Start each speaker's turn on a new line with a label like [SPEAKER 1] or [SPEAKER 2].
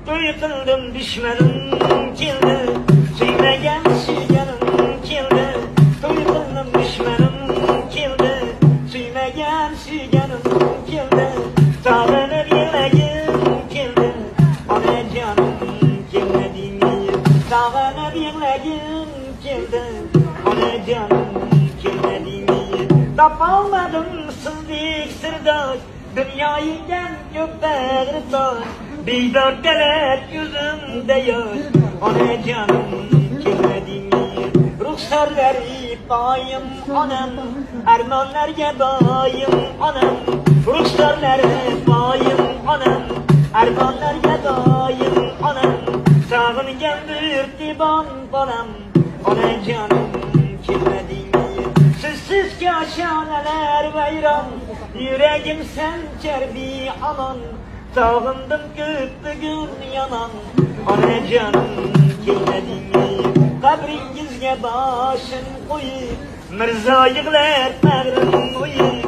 [SPEAKER 1] To'y qildim düşmanım keldi, suymagan suyganim keldi. To'y qildim düşmanım keldi, suymagan suyganim keldi. Sog'inib yig'lagim keldi, onajonim kelmadingmi? Sog'inib yig'lagim keldi, onajonim kelmadingmi? Topolmadim sizdek sirdosh, dunyoyingdan ko'p bag'ritosh. Beydor talat yuzimda yosh, onajonim kelmadingmi? Ruxsarlari poyim onam, armonlarga doyim onam. Ruxsarlari poyim onam, armonlarga doyim onam. Sog'ingan bir tibon bolam, onajonim kelmadingmi? Sizsiz koshonalar vayron, yuragim sanchar beomon. Sog'indim ko'p bugun yomon, onajonim kelmadingmi? Qabringizga boshim qo'yib, mirzo yig'lar bag'rim o'yib.